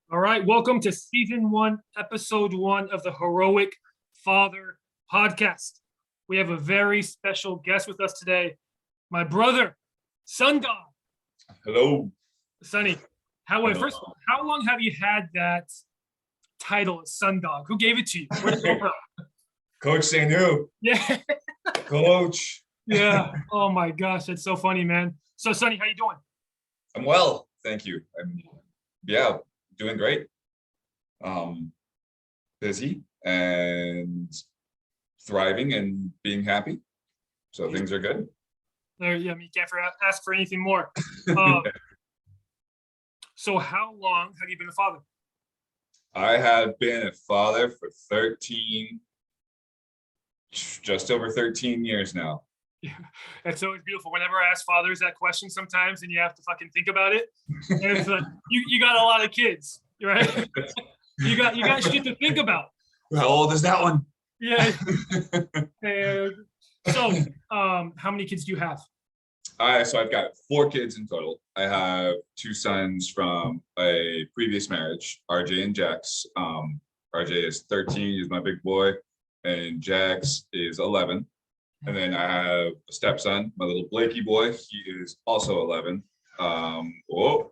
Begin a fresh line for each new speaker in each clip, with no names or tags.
All right, welcome to season 1, episode 1 of the Heroic Father podcast. We have a very special guest with us today, my brother, Sun God.
Hello.
Sonny, first of all, how long have you had that title, Sun Dog? Who gave it to you? Where did it come from?
Coach Sanu.
Yeah,
Coach.
yeah. Oh my gosh, that's so funny, man. So, Sonny, how you doing?
I'm well, thank you. I'm doing great. Busy and thriving and being happy. So things are good.
Yeah, I mean, you can't ask for anything more. So, how long have you been a father?
I have been a father for just over 13 years now.
Yeah, it's always beautiful. Whenever I ask fathers that question sometimes and you have to fucking think about it. And it's like, you got a lot of kids, right? you got shit to think about.
How old is that one?
Yeah. So, how many kids do you have?
So I've got 4 kids in total. I have 2 sons from a previous marriage, RJ and Jax. RJ is 13, he's my big boy, and Jax is 11. And then I have a stepson, my little Blakey boy. He is also 11. The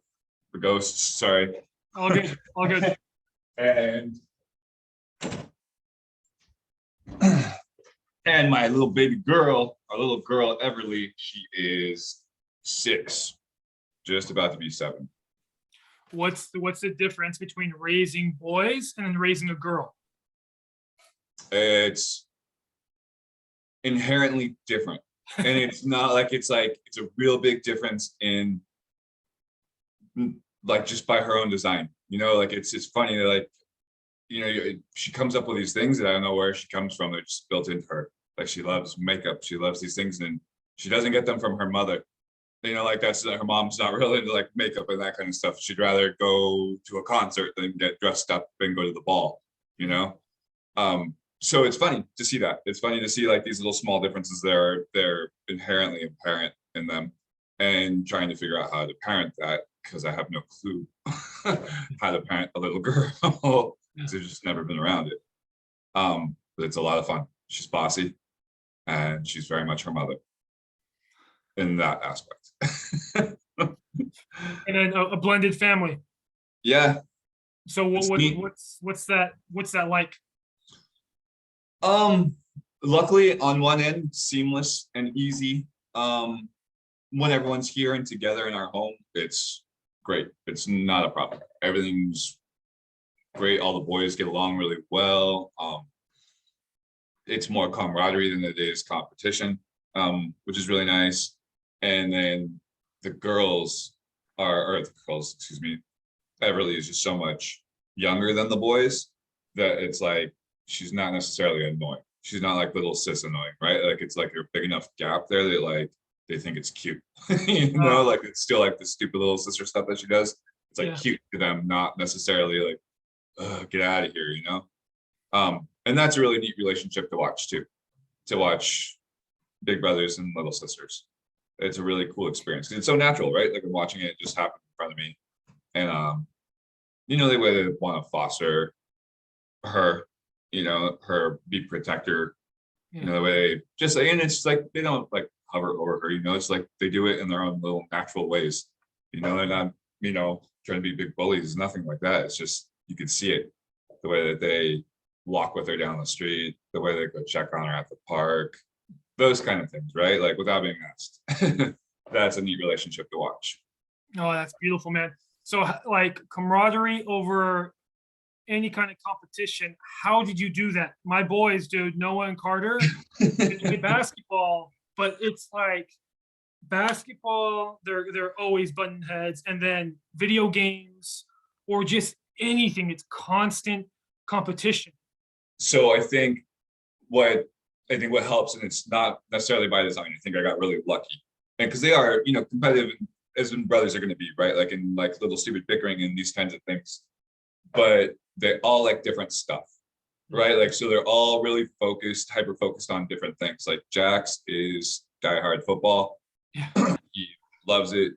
ghosts, sorry.
All good, all good.
And my little baby girl, our little girl Everly, she is 6, just about to be 7.
What's the difference between raising boys and raising a girl?
It's inherently different, and it's a real big difference in like just by her own design. It's funny that she comes up with these things that I don't know where she comes from. They're just built into her. Like, she loves makeup, she loves these things, and she doesn't get them from her mother. Her mom's not really into like makeup and that kind of stuff. She'd rather go to a concert than get dressed up and go to the ball. So it's funny to see that. It's funny to see like these little small differences they're inherently apparent in them, and trying to figure out how to parent that, because I have no clue how to parent a little girl. Because I've just never been around it. But it's a lot of fun. She's bossy, and she's very much her mother in that aspect.
And then a blended family.
Yeah.
So what's that like?
Luckily, on one end, seamless and easy. When everyone's here and together in our home, it's great. It's not a problem. Everything's great. All the boys get along really well. It's more camaraderie than it is competition, which is really nice. And then excuse me, Everly is just so much younger than the boys that it's like she's not necessarily annoying. She's not like little sis annoying, right? Like, it's like a big enough gap there that like they think it's cute. Like, it's still like the stupid little sister stuff that she does. It's like cute to them, not necessarily like, get out of here, and that's a really neat relationship to watch too. To watch big brothers and little sisters, it's a really cool experience because it's so natural, right? Like, I'm watching it just happen in front of me, and the way they want to foster her, her be protector, the way just and it's like they don't like hover over her, it's like they do it in their own little natural ways. They're not, trying to be big bullies, nothing like that. It's just, you can see it, the way that they walk with her down the street, the way they go check on her at the park, those kind of things, right? Like, without being asked. That's a neat relationship to watch.
Oh, that's beautiful, man. So, like, camaraderie over any kind of competition, how did you do that? My boys, dude, Noah and Carter, they play basketball, but it's like basketball, they're always button heads, and then video games or just anything, it's constant competition.
So I think what helps, and it's not necessarily by design. I think I got really lucky, and because they are, competitive as brothers are going to be, right? Like, in like little stupid bickering and these kinds of things, but they all like different stuff, right? Like, so they're all really hyper focused on different things. Like, Jax is diehard football.
Yeah.
He loves it.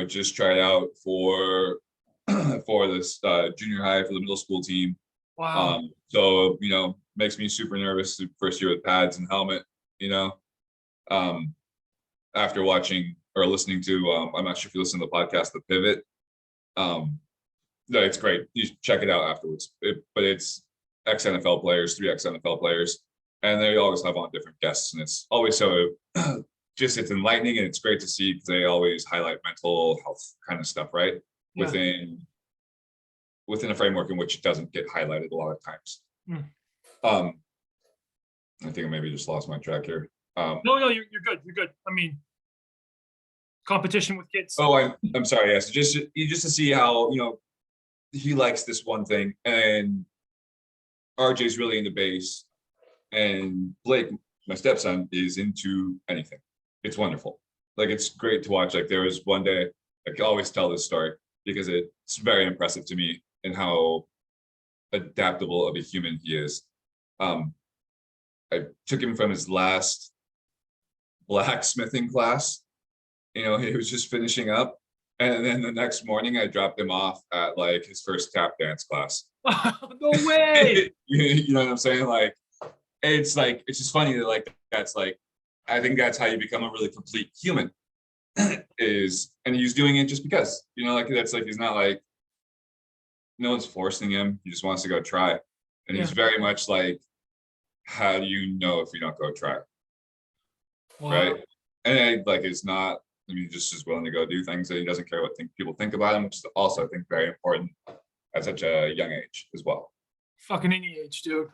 Just tried out for for this junior high for the middle school team.
Wow.
So, makes me super nervous the first year with pads and helmet, um, after watching or listening to, I'm not sure if you listen to the podcast, The Pivot. No, it's great. You should check it out afterwards. But it's ex-NFL players, 3 ex-NFL players, and they always have on different guests. And it's always so it's enlightening, and it's great to see because they always highlight mental health kind of stuff, right?
Yeah.
Within a framework in which it doesn't get highlighted a lot of times. I think I maybe just lost my track here.
No, you're good. You're good. I mean, competition with kids.
Oh, I'm sorry. Yes, just to see how he likes this one thing, and RJ's really into bass, and Blake, my stepson, is into anything. It's wonderful. Like, it's great to watch. Like, there was one day, I can always tell this story because it's very impressive to me and how adaptable of a human he is. I took him from his last blacksmithing class. He was just finishing up. And then the next morning I dropped him off at like his first tap dance class.
No way.
You know what I'm saying? Like, it's just funny that I think that's how you become a really complete human and he's doing it just because, that's like, he's not like, no one's forcing him. He just wants to go try. And he's very much like, how do you know if you don't go try? Wow. Right. And it's not, just as willing to go do things that he doesn't care what people think about him, which is also, I think, very important at such a young age as well.
Fucking any age, dude.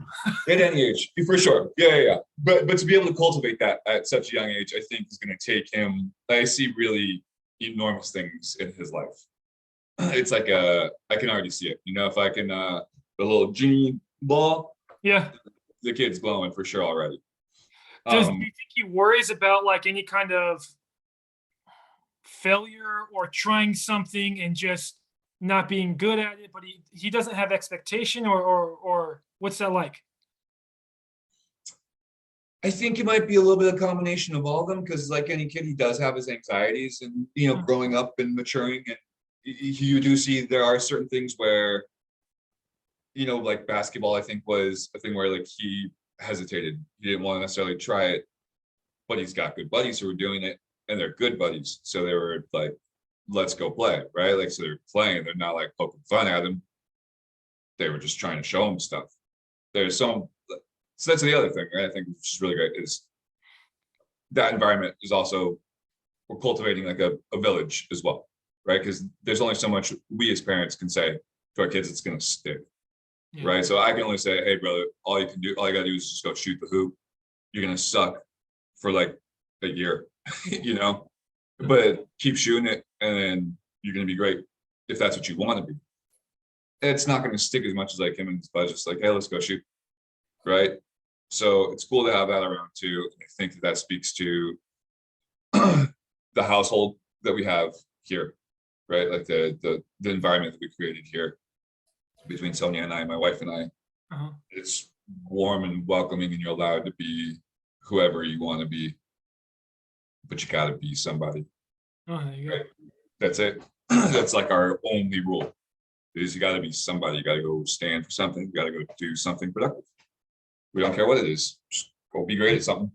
At any age, for sure. Yeah. But to be able to cultivate that at such a young age, I think is going to take him. I see really enormous things in his life. It's like I can already see it. If I can, the little genie ball.
Yeah.
The kid's glowing for sure already.
Do you think he worries about like any kind of failure or trying something and just not being good at it, but he doesn't have expectation or what's that like?
I think it might be a little bit of a combination of all of them, because like any kid, he does have his anxieties and growing up and maturing, and you do see there are certain things where like basketball, I think, was a thing where like he hesitated. He didn't want to necessarily try it, but he's got good buddies who were doing it, and they're good buddies. So they were like, let's go play, right? Like, so they're playing, they're not like poking fun at him. They were just trying to show him stuff. So that's the other thing, right? I think which is really great is that environment is also, we're cultivating like a village as well, right? Because there's only so much we as parents can say to our kids it's going to stick. Yeah. Right. So I can only say, hey, brother, all you gotta do is just go shoot the hoop. You're gonna suck for like a year, but keep shooting it, and then you're gonna be great if that's what you want to be. It's not gonna stick as much as like him and his buddy, just like, hey, let's go shoot. Right. So it's cool to have that around too. I think that speaks to the household that we have here, right? Like the environment that we created here. Between Sonia and I, my wife and I, It's warm and welcoming, and you're allowed to be whoever you want to be, but you got to be somebody.
There you go.
Right? That's it. That's like our only rule is you got to be somebody. You got to go stand for something. You got to go do something productive. We don't care what it is. Just go be great at something,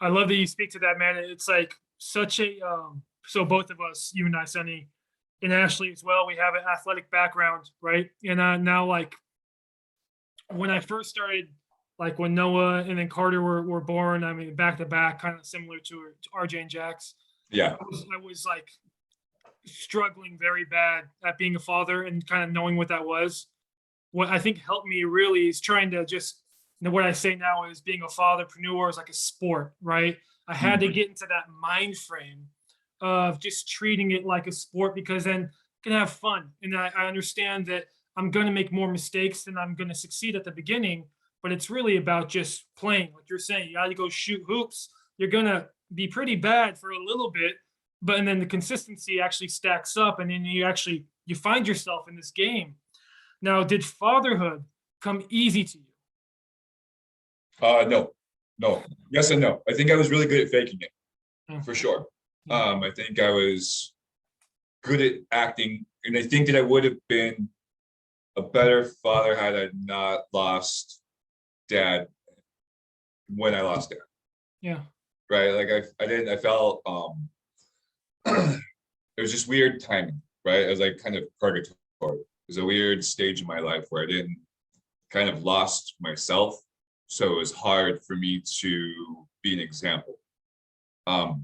I love that you speak to that, man. It's like such a, so both of us, you and I, Sonny, and Ashley as well, we have an athletic background, right? And now, like, when I first started, like when Noah and then Carter were born, I mean, back to back, kind of similar to RJ and Jax.
Yeah.
I was like struggling very bad at being a father and kind of knowing what that was. What I think helped me really is trying to just, what I say now is being a fatherpreneur is like a sport, right? I had to get into that mind frame of just treating it like a sport, because then I can have fun. And I understand that I'm going to make more mistakes than I'm going to succeed at the beginning, but it's really about just playing. Like you're saying, you got to go shoot hoops. You're going to be pretty bad for a little bit, and then the consistency actually stacks up, and then you find yourself in this game. Now, did fatherhood come easy to you?
No. Yes and no. I think I was really good at faking it, for sure. I think I was good at acting. And I think that I would have been a better father had I not lost dad when I lost dad.
Yeah.
Right. Like I felt it was just weird timing, right? It was like kind of purgatory. It was a weird stage in my life where I didn't kind of lost myself. So it was hard for me to be an example. I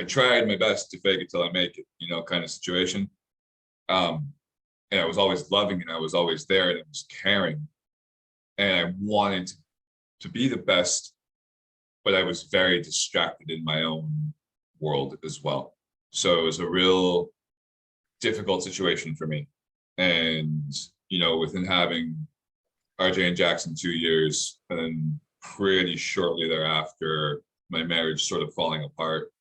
tried my best to fake it till I make it, you know, kind of situation. And I was always loving and I was always there and I was caring. And I wanted to be the best, but I was very distracted in my own world as well. So it was a real difficult situation for me. And, you know, within having RJ and Jackson 2 years, and then pretty shortly thereafter, my marriage sort of falling apart.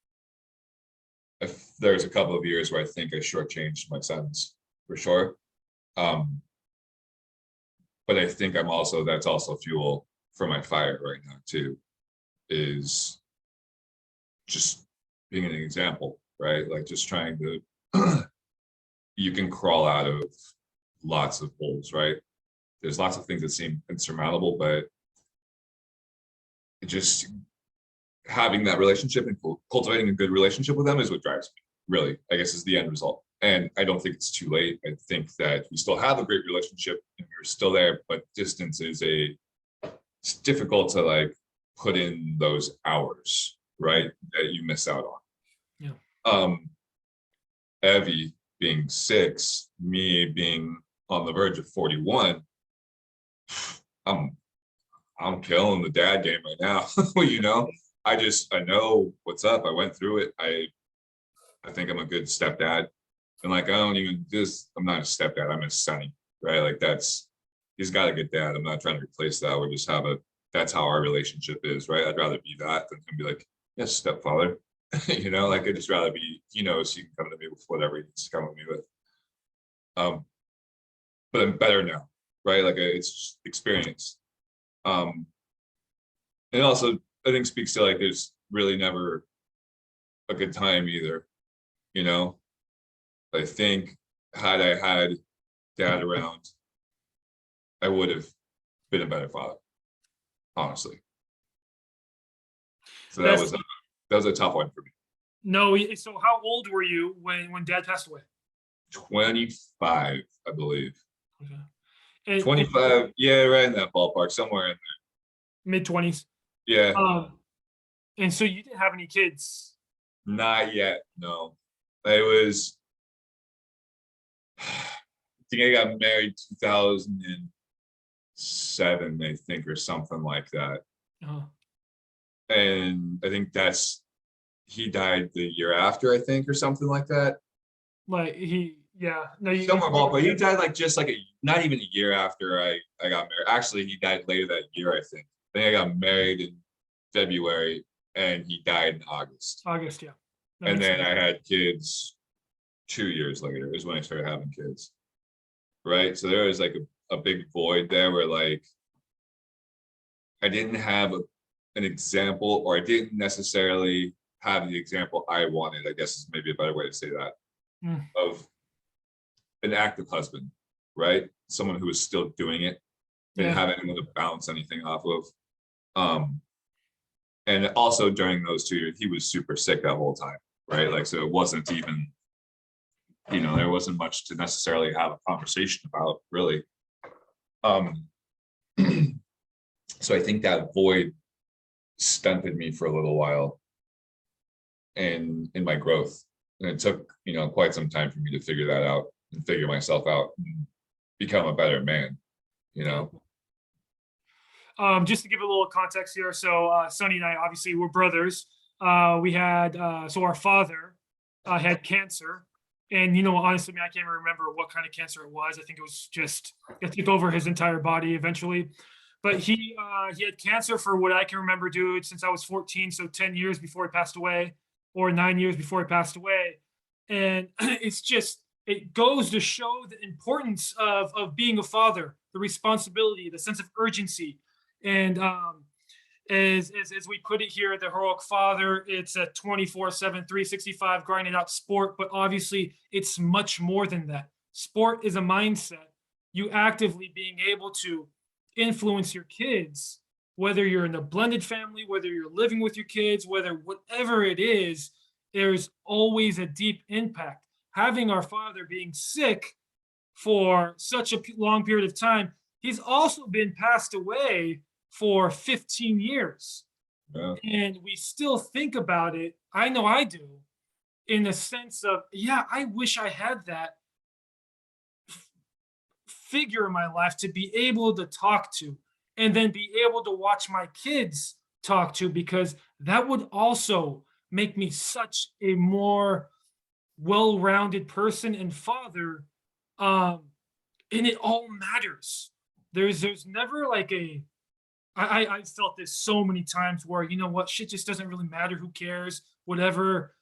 There's a couple of years where I think I shortchanged my sons for sure. But I think that's also fuel for my fire right now too, is just being an example, right? Like just trying to, you can crawl out of lots of holes, right? There's lots of things that seem insurmountable, but it just having that relationship and cultivating a good relationship with them is what drives me, really, I guess is the end result. And I don't think it's too late. I think that we still have a great relationship and we're still there, but distance is it's difficult to like put in those hours, right? That you miss out on.
Yeah.
Evie being 6, me being on the verge of 41, I'm killing the dad game right now. You know, I know what's up. I went through it. I think I'm a good stepdad. And like, I'm not a stepdad, I'm a Sonny, right? Like he's got a good dad. I'm not trying to replace that. We just that's how our relationship is, right? I'd rather be that than be like, yes, stepfather. You know, like I'd just rather be, you know, so you can come to me with whatever he needs to come to me with. But I'm better now, right? Like it's just experience. And also I think speaks to like there's really never a good time either, you know. I think had I had dad around, I would have been a better father, honestly. So that was a tough one for me.
No, so how old were you when dad passed away?
25, I believe.
Okay. And
25, yeah, right in that ballpark, somewhere in
mid-20s.
there. Yeah.
And so you didn't have any kids?
Not yet, no. I think I got married 2007, I think, or something like that.
Uh-huh.
And I think he died the year after, I think, or something like that.
Like no,
Somewhere ballpark. He died like just like not even a year after I got married. Actually, he died later that year, I think. I think I got married in February and he died in August.
August, yeah.
And then I had kids 2 years later is when I started having kids. Right. So there was like a big void there where like I didn't have an example, or I didn't necessarily have the example I wanted, I guess is maybe a better way to say that, of an active husband, right? Someone who was still doing it, didn't have anyone to bounce anything off of. And also during those 2 years, he was super sick that whole time, right? Like, so it wasn't even, you know, there wasn't much to necessarily have a conversation about, really. So I think that void stunted me for a little while and in my growth. And it took, you know, quite some time for me to figure that out and figure myself out and become a better man, you know.
Just to give a little context here, so Sonny and I obviously were brothers. We had so our father had cancer, and you know, honestly, I can't even remember what kind of cancer it was. I think it was just it took over his entire body eventually. But he had cancer for what I can remember, dude, since I was 14, so 10 years before he passed away, or 9 years before he passed away. And it goes to show the importance of being a father, the responsibility, the sense of urgency. And as we put it here, the heroic father, it's a 24/7, 365 grinding out sport, but obviously it's much more than that. Sport is a mindset. You actively being able to influence your kids, whether you're in a blended family, whether you're living with your kids, whether whatever it is, there's always a deep impact. Having our father being sick for such a long period of time, he's also been passed away for 15 years.
Yeah.
And we still think about it. I know I do, in the sense of, yeah, I wish I had that figure in my life to be able to talk to and then be able to watch my kids talk to, because that would also make me such a more well-rounded person and father. um and it all matters. There's never like a I felt this so many times where, you know what, shit just doesn't really matter, who cares, whatever,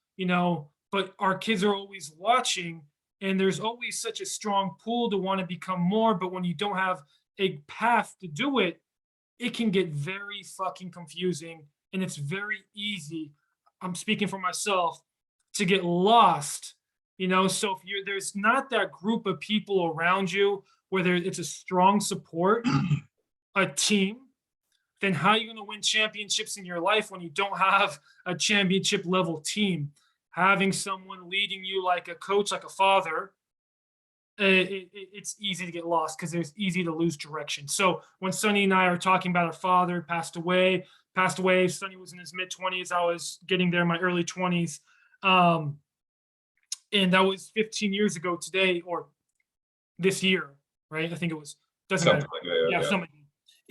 but our kids are always watching, and there's always such a strong pull to want to become more, but when you don't have a path to do it, it can get very fucking confusing, and it's very easy, I'm speaking for myself, to get lost. So if there's not that group of people around you, whether it's a strong support, a team, then how are you going to win championships in your life when you don't have a championship level team? Having someone leading you like a coach, like a father, it's easy to get lost because it's easy to lose direction. So when Sonny and I are talking about our father passed away, Sonny was in his mid 20s. I was getting there in my early 20s. And that was 15 years ago today, or this year, right? I think it was, doesn't
Something
matter.
like that,
Yeah,
yeah.
something.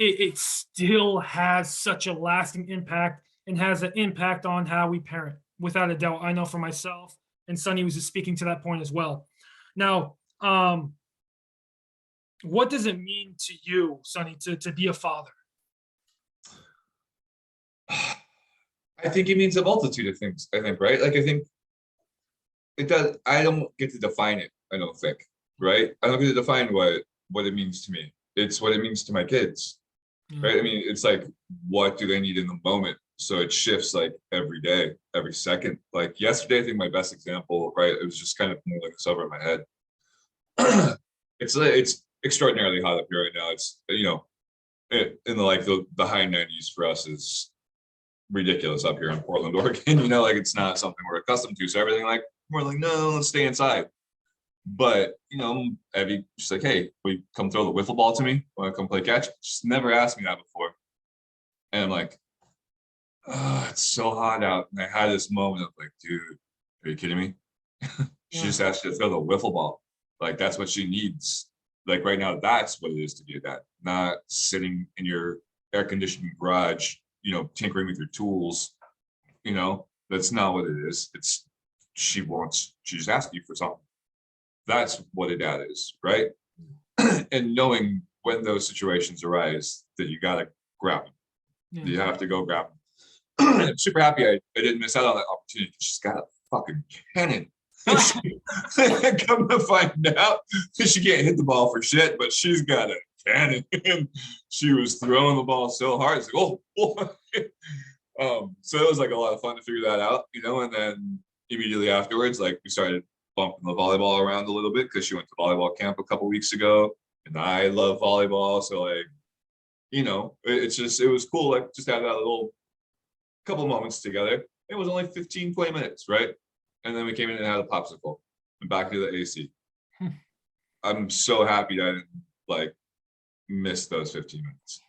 It still has such a lasting impact and has an impact on how we parent, without a doubt. I know for myself, and Sonny was just speaking to that point as well. Now, what does it mean to you, Sonny, to be a father?
I think it means a multitude of things, I think, right? Like, I think it does. I don't get to define it, I don't think, right? I don't get to define what it means to me. It's what it means to my kids, right? I mean, it's like, what do they need in the moment? So it shifts like every day, every second. Like yesterday, I think my best example, right? It was just kind of mulling this over in my head. It's extraordinarily hot up here right now. It's, in the high 90s for us is ridiculous up here in Portland, Oregon. Like, it's not something we're accustomed to. So everything, like, we're like, no, let's stay inside. But Evie, she's like, hey, will you come throw the wiffle ball to me? Want to come play catch? She's never asked me that before. And I'm like, oh, it's so hot out. And I had this moment of like, dude, are you kidding me? She just asked you to throw the wiffle ball. Like, that's what she needs. Like, right now, that's what it is to do that. Not sitting in your air conditioning garage, tinkering with your tools. That's not what it is. It's she just asked you for something. That's what a dad is, right? And knowing when those situations arise, that you gotta grab them. Yeah. You have to go grab them. I'm super happy I didn't miss out on that opportunity. She's got a fucking cannon. Come to find out, she can't hit the ball for shit, but she's got a cannon. And she was throwing the ball so hard. It's like, oh. So it was like a lot of fun to figure that out, and then immediately afterwards, like, we started bumping the volleyball around a little bit because she went to volleyball camp a couple weeks ago, and I love volleyball. So, like, it was cool, like, just have that little couple moments together. It was only 15-20 minutes, right? And then we came in and had a popsicle and back to the AC. I'm so happy that I didn't, like, miss those 15 minutes.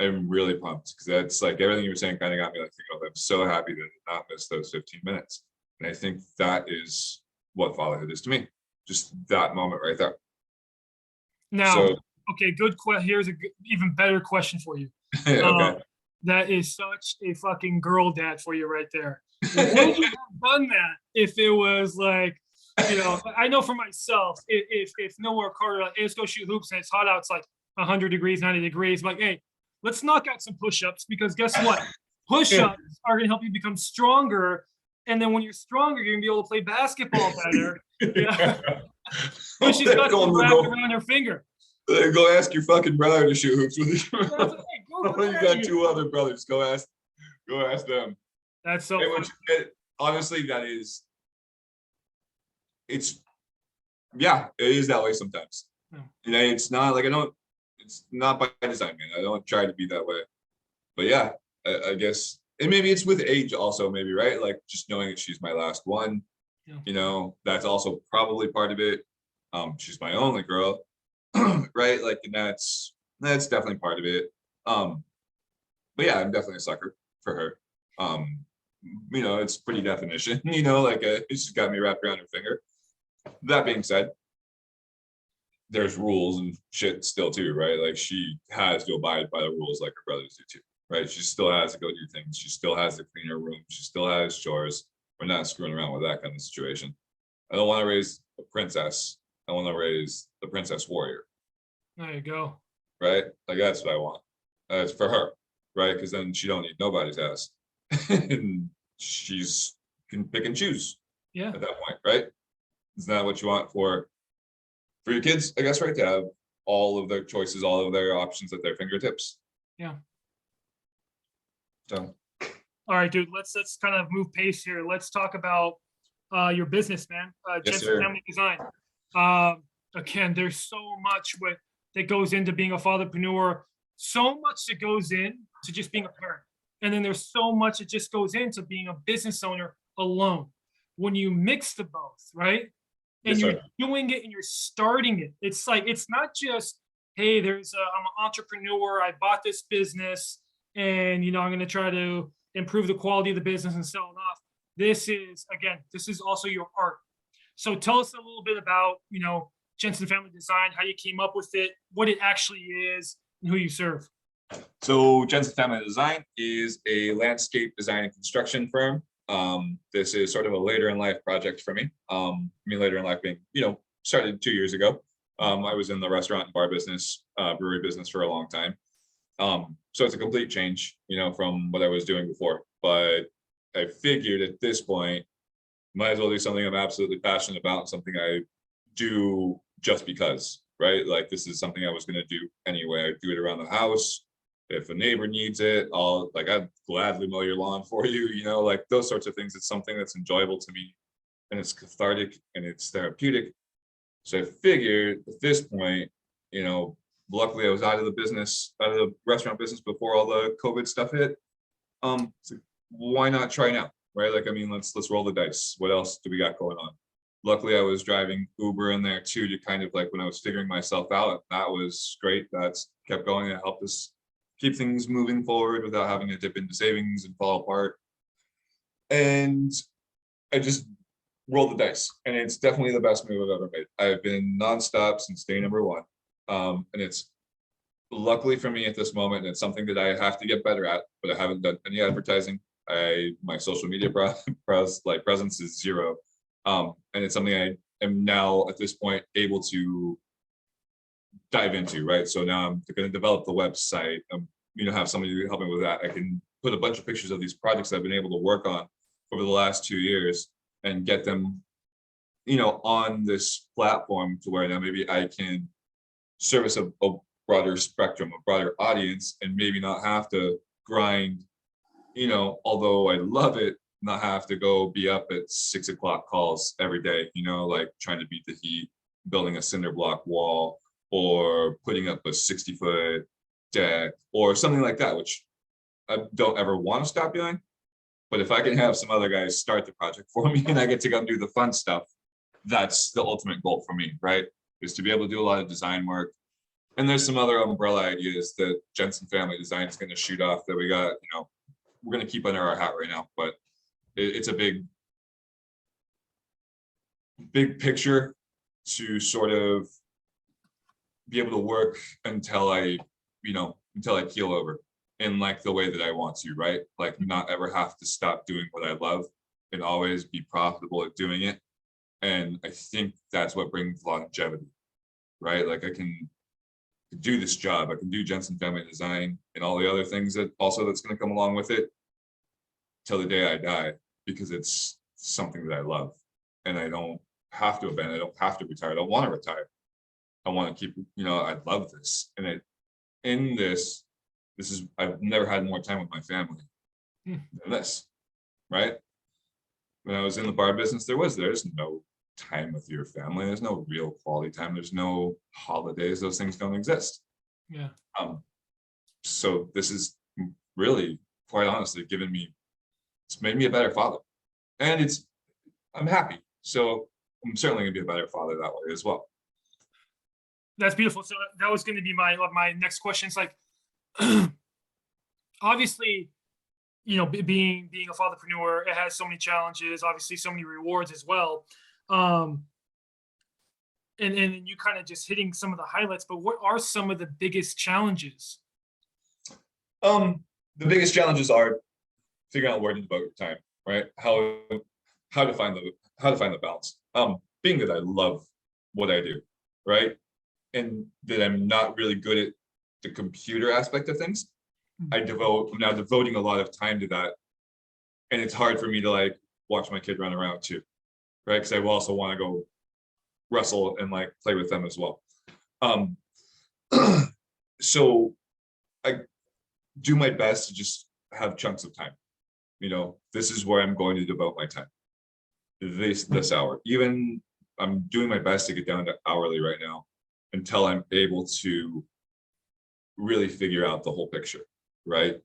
I'm really pumped because that's, like, everything you were saying kind of got me, like, thinking, I'm so happy that I did not miss those 15 minutes. And I think that is what fatherhood is to me. Just that moment right there.
Now, okay, good question. Here's even better question for you.
Okay.
That is such a fucking girl dad for you right there. Would you have done that if it was like, I know for myself, if Noah or Carter, like, hey, let's go shoot hoops and it's hot out, it's like 100 degrees, 90 degrees. I'm like, hey, let's knock out some push-ups, because guess what? Push-ups are going to help you become stronger. And then when you're stronger, you're going to be able to play basketball better. Yeah. But she's got to wrap around her finger.
Go ask your fucking brother to shoot hoops with you.
Hey, go
You got two other brothers. Go ask them.
That's so funny.
Honestly, it's yeah, it is that way sometimes.
Yeah.
You know, it's not like it's not by design, man. I don't try to be that way. But yeah, I guess, and maybe it's with age also, maybe, right? Like just knowing that she's my last one,
Yeah.
you know, that's also probably part of it. She's my only girl, right? Like, and that's definitely part of it. But yeah, I'm definitely a sucker for her. You know, it's pretty definition, you know, like she's got me wrapped around her finger. That being said, there's rules and shit still too, right? Like she has to abide by the rules like her brothers do too, right? She still has to go do things. She still has to clean her room. She still has chores. We're not screwing around with that kind of situation. I don't want to raise a princess. I want to raise the princess warrior.
There you go.
Right? Like that's what I want. It's for her, right? Because then she don't need nobody's ass. And she's can pick and choose
Yeah.
at that point, right? Isn't that what you want for your kids, I guess, right? To have all of their choices, all of their options at their fingertips.
Yeah.
So
all right, dude, let's kind of move pace here. Let's talk about your business, man.
Yes,
Jensen
sir.
Family Design. Again, there's so much that goes into being a fatherpreneur, so much that goes in to just being a parent. And then there's so much that just goes into being a business owner alone. When you mix the both, right? And
Yes,
you're
sir.
doing it and you're starting it. It's like, it's not just, hey, I'm an entrepreneur. I bought this business and, you know, I'm going to try to improve the quality of the business and sell it off. This is also your art. So tell us a little bit about, you know, Jensen Family Design, how you came up with it, what it actually is, and who you serve.
So Jensen Family Design is a landscape design and construction firm. This is sort of a later in life project for me. I mean, later in life being, you know, started 2 years ago. I was in the restaurant and bar business, brewery business for a long time. So it's a complete change, you know, from what I was doing before. But I figured at this point, might as well do something I'm absolutely passionate about, something I do just because, right? Like this is something I was going to do anyway. I do it around the house. If a neighbor needs it, I'd gladly mow your lawn for you, you know, like those sorts of things. It's something that's enjoyable to me and it's cathartic and it's therapeutic. So I figured at this point, you know, luckily I was out of the restaurant business before all the COVID stuff hit. So why not try now, right? Like, I mean, let's roll the dice. What else do we got going on? Luckily, I was driving Uber in there too, to kind of like when I was figuring myself out. That was great. That's kept going. It helped us keep things moving forward without having to dip into savings and fall apart. And I just rolled the dice, and it's definitely the best move I've ever made. I've been nonstop since day number one, and it's luckily for me at this moment, it's something that I have to get better at, but I haven't done any advertising. My social media presence is zero. And it's something I am now at this point able to dive into, right? So now I'm going to develop the website, you know, have somebody help me with that. I can put a bunch of pictures of these projects I've been able to work on over the last 2 years and get them, you know, on this platform to where now maybe I can service a broader spectrum, a broader audience, and maybe not have to grind, you know, although I love it, not have to go be up at 6 o'clock calls every day, you know, like trying to beat the heat, building a cinder block wall or putting up a 60-foot deck or something like that, which I don't ever want to stop doing. But if I can have some other guys start the project for me and I get to go do the fun stuff, that's the ultimate goal for me, right? Is to be able to do a lot of design work. And there's some other umbrella ideas that Jensen Family Design is going to shoot off that we got, you know, we're going to keep under our hat right now. But it's a big picture to sort of be able to work until I keel over in like the way that I want to, right? Like not ever have to stop doing what I love and always be profitable at doing it. And I think that's what brings longevity, right? Like I can do this job, I can do Jensen Family Design and all the other things that's going to come along with it till the day I die, because it's something that I love and I don't have to abandon. I don't have to retire. I don't want to retire. I want to keep, you know, I love this. And in this, I've never had more time with my family than this, right? When I was in the bar business, there's no time with your family. There's no real quality time. There's no holidays. Those things don't exist.
Yeah.
So this is really, quite honestly, it's made me a better father, and I'm happy. So I'm certainly gonna be a better father that way as well.
That's beautiful. So that was going to be my next question. It's like, obviously, being a fatherpreneur, it has so many challenges, obviously so many rewards as well. And you kind of just hitting some of the highlights, but what are some of the biggest challenges?
The biggest challenges are figuring out where to devote your time, right? How to find the balance. Being that I love what I do, right? And that I'm not really good at the computer aspect of things. I'm now devoting a lot of time to that. And it's hard for me to like watch my kid run around too, right? Because I also want to go wrestle and like play with them as well. So I do my best to just have chunks of time. This is where I'm going to devote my time. This hour. Even I'm doing my best to get down to hourly right now until I'm able to really figure out the whole picture, right?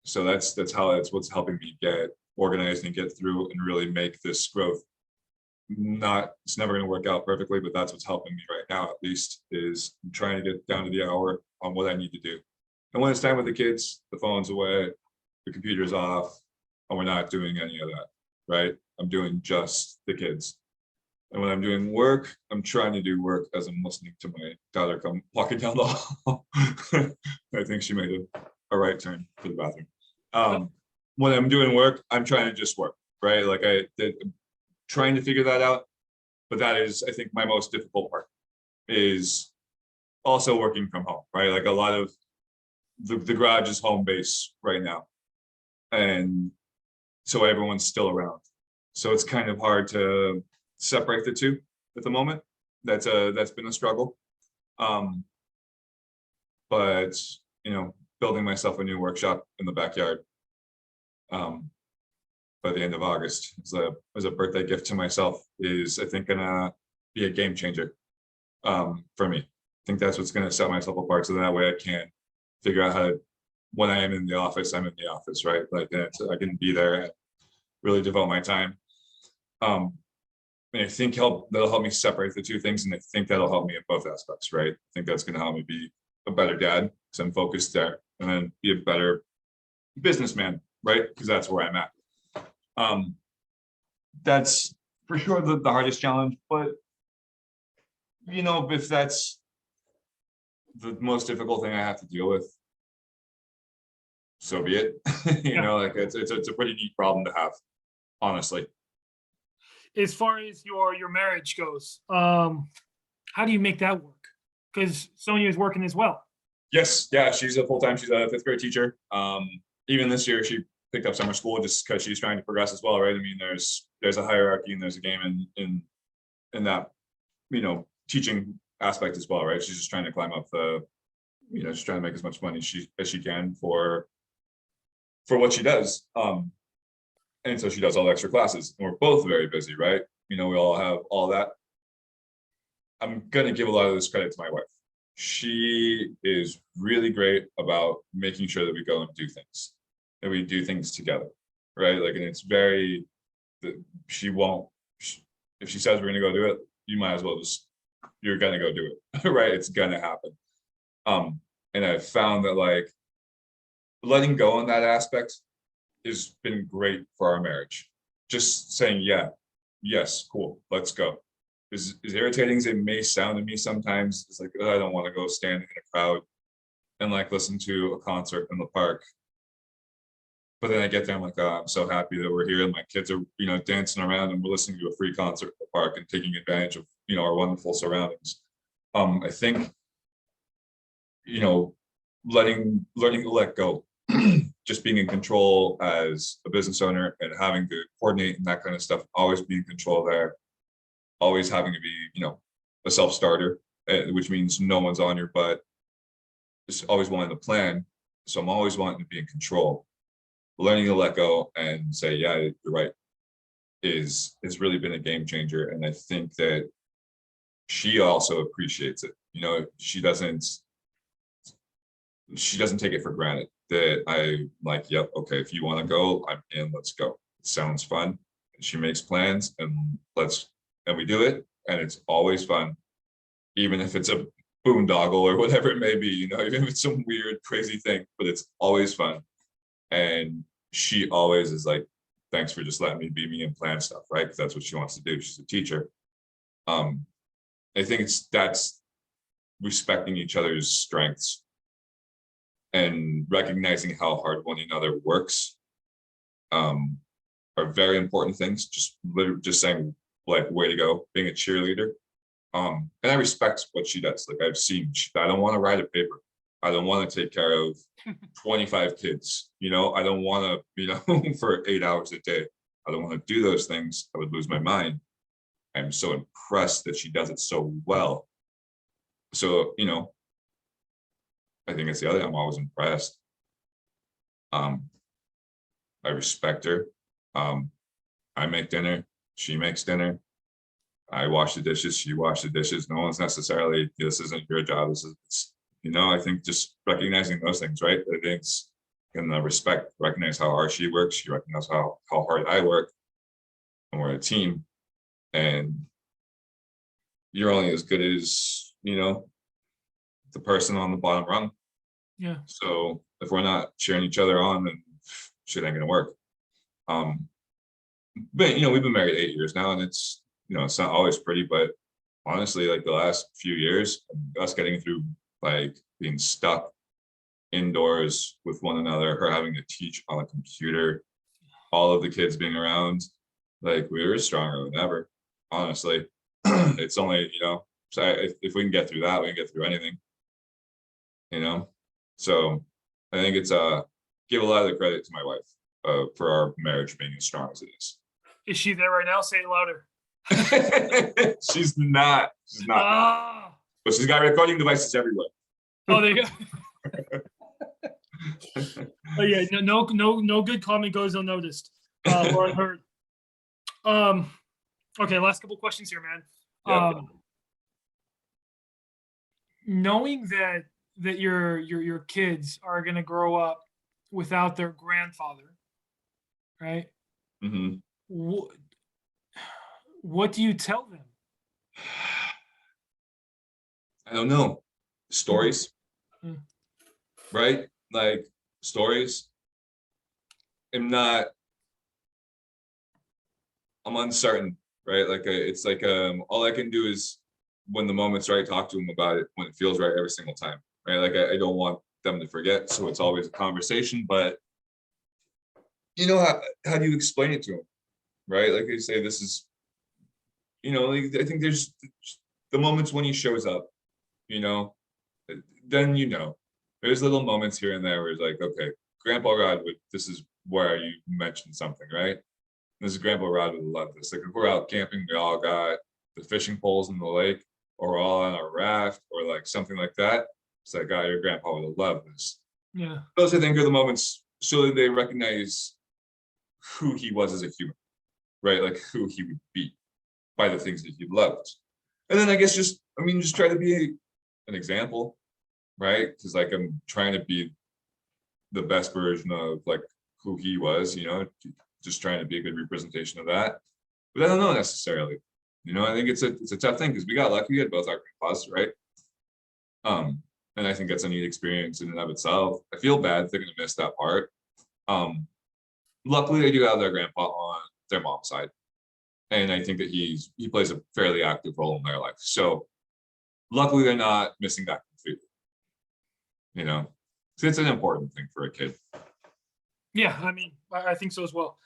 So that's what's helping me get organized and get through and really make this growth. It's never going to work out perfectly, but that's what's helping me right now, at least, is I'm trying to get down to the hour on what I need to do. And when it's time with the kids, the phone's away, the computer's off, and we're not doing any of that, right? I'm doing just the kids. And when I'm doing work, I'm trying to do work as I'm listening to my daughter come walking down the hall. I think she made a right turn for the bathroom. When I'm doing work, I'm trying to just work, right? Like trying to figure that out. But that is, I think, my most difficult part is also working from home, right? Like a lot of the garage is home base right now. And so everyone's still around. So it's kind of hard to separate the two at the moment. That's been a struggle. But building myself a new workshop in the backyard by the end of August as a birthday gift to myself is, I think, gonna be a game changer for me. I think that's what's gonna set myself apart, so that way I can figure out how to, when I am in the office, I'm in the office, right? Like I can be there and really devote my time. And I think that'll help me separate the two things, and I think that'll help me in both aspects, right? I think that's going to help me be a better dad because I'm focused there, and then be a better businessman, right? Because that's where I'm at. That's for sure the hardest challenge, but if that's the most difficult thing I have to deal with, so be it. Like it's a pretty neat problem to have, honestly.
As far as your marriage goes, how do you make that work? Because Sonia is working as well.
Yes, yeah, she's a 5th grade teacher. Even this year, she picked up summer school just because she's trying to progress as well, right? I mean, there's a hierarchy and there's a game in that teaching aspect as well, right? She's just trying to climb up just trying to make as much money as she can for what she does. And so she does all the extra classes, and we're both very busy, right? We all have all that. I'm gonna give a lot of this credit to my wife. She is really great about making sure that we go and do things, and we do things together, right? Like, and it's very, she won't, if she says we're gonna go do it, you might as well you're gonna go do it, right? It's gonna happen. And I've found that like letting go on that aspect has been great for our marriage. Just saying, yeah, yes, cool, let's go. As irritating as it may sound to me sometimes, it's like, oh, I don't want to go stand in a crowd and like listen to a concert in the park. But then I get there, I'm like, oh, I'm so happy that we're here and my kids are, dancing around and we're listening to a free concert in the park and taking advantage of, our wonderful surroundings. I think, learning to let go, just being in control as a business owner and having to coordinate and that kind of stuff, always be in control there. Always having to be, a self-starter, which means no one's on your butt. Just always wanting to plan So I'm always wanting to be in control. Learning to let go and say, yeah, you're right, is really been a game changer. And I think that she also appreciates it. You know, she doesn't take it for granted that I like, yep, okay, if you want to go, I'm in, let's go. It sounds fun. And she makes plans and we do it. And it's always fun, even if it's a boondoggle or whatever it may be, you know, even if it's some weird, crazy thing, but it's always fun. And she always is like, thanks for just letting me be me and plan stuff, right? Because that's what she wants to do. She's a teacher. I think that's respecting each other's strengths and recognizing how hard one another works, are very important things. Just saying, like, way to go, being a cheerleader. And I respect what she does. Like, I've seen, I don't want to write a paper. I don't want to take care of 25 kids. You know, I don't want to, you know, for 8 hours a day. I don't want to do those things. I would lose my mind. I'm so impressed that she does it so well. So, you know, I think it's the other, I'm always impressed. I respect her. I make dinner, she makes dinner. I wash the dishes, she washes the dishes. No one's necessarily, this isn't your job. It's, you know, I think just recognizing those things, right? I think it's in the respect, recognize how hard she works. She recognizes how hard I work, and we're a team. And you're only as good as, you know, the person on the bottom rung.
Yeah.
So if we're not cheering each other on, then shit ain't gonna work. But you know, we've been married 8 years now, and it's, you know, it's not always pretty, but honestly, like the last few years, us getting through like being stuck indoors with one another, her having to teach on a computer, all of the kids being around, like we were stronger than ever, honestly. It's only, you know, so if we can get through that, we can get through anything, you know. So I think it's give a lot of the credit to my wife for our marriage being as strong as it is.
Is she there right now? Say it louder.
She's not. She's not.
Ah.
But she's got recording devices everywhere.
Oh, there you go. Oh yeah, no good comment goes unnoticed or unheard. Okay, last couple questions here, man.
Yeah.
Knowing that your kids are gonna grow up without their grandfather, right?
Mm-hmm.
What do you tell them?
I don't know. Stories,
Mm.
right? Like stories. I'm uncertain, right? Like it's like all I can do is when the moment's right, talk to them about it when it feels right every single time, right? Like I don't want them to forget, so it's always a conversation. But you know, how do you explain it to them, right? Like you say, this is, you know, like, I think there's the moments when he shows up, you know, then you know, there's little moments here and there where it's like, okay, Grandpa Rod would, this is where you mentioned something, right? This is Grandpa Rod would love this. Like if we're out camping, we all got the fishing poles in the lake, or we're all on a raft, or like something like that. It's like, oh, your grandpa would love this.
Yeah.
Those I think are the moments so that they recognize who he was as a human, right? Like who he would be by the things that he loved. And then I guess just try to be an example, right? Because like I'm trying to be the best version of like who he was, you know, just trying to be a good representation of that. But I don't know necessarily, you know. I think it's a tough thing because we got lucky, we had both our grandpas, right? And I think that's a neat experience in and of itself. I feel bad they're gonna miss that part. Luckily they do have their grandpa on their mom's side, and I think that he plays a fairly active role in their life. So luckily they're not missing that completely, you know. So it's an important thing for a kid.
Yeah, I mean, I think so as well.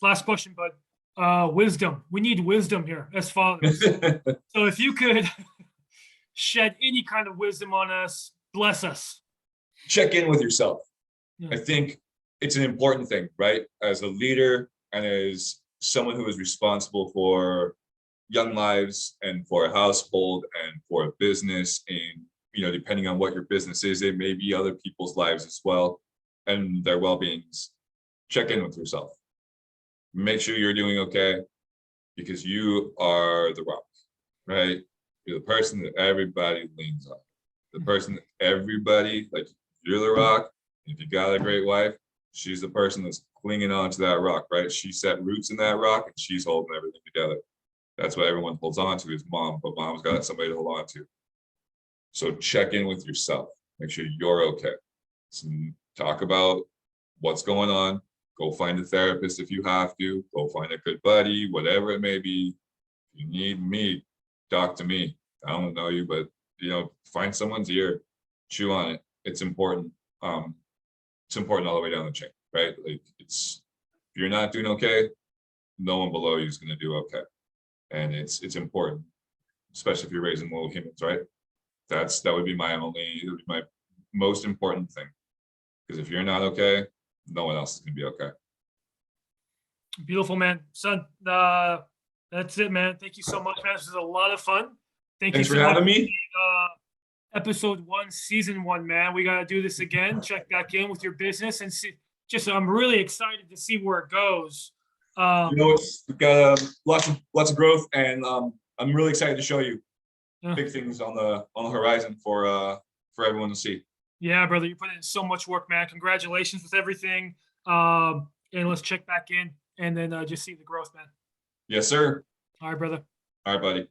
Last question, but wisdom. We need wisdom here as fathers. So if you could shed any kind of wisdom on us, bless us.
Check in with yourself.
Yeah.
I think it's an important thing, right? As a leader and as someone who is responsible for young lives and for a household and for a business, and depending on what your business is, it may be other people's lives as well and their well-beings. Check in with yourself. Make sure you're doing okay, because you are the rock, right? You're the person that everybody leans on. The person that everybody, like, you're the rock. If you got a great wife, she's the person that's clinging on to that rock, right? She set roots in that rock and she's holding everything together. That's what everyone holds on to, is mom, but mom's got somebody to hold on to. So check in with yourself. Make sure you're okay. So talk about what's going on. Go find a therapist if you have to. Go find a good buddy, whatever it may be. If you need me, talk to me. I don't know you, but find someone's ear, chew on it. It's important. It's important all the way down the chain, right? Like, if you're not doing okay, no one below you is going to do okay. And it's important, especially if you're raising little humans, right? That would be my most important thing. Because if you're not okay, no one else is going to be okay.
Beautiful, man. Son, that's it, man. Thank you so much, man. This was a lot of fun.
Thanks
you
for
so much
having me.
Episode 1, season 1, man. We got to do this again. Check back in with your business and see. I'm really excited to see where it goes.
It's got lots of growth, and I'm really excited to show you big things on the horizon for everyone to see.
Yeah, brother, you're putting in so much work, man. Congratulations with everything. And let's check back in and then just see the growth, man.
Yes, sir.
All right, brother.
All right, buddy.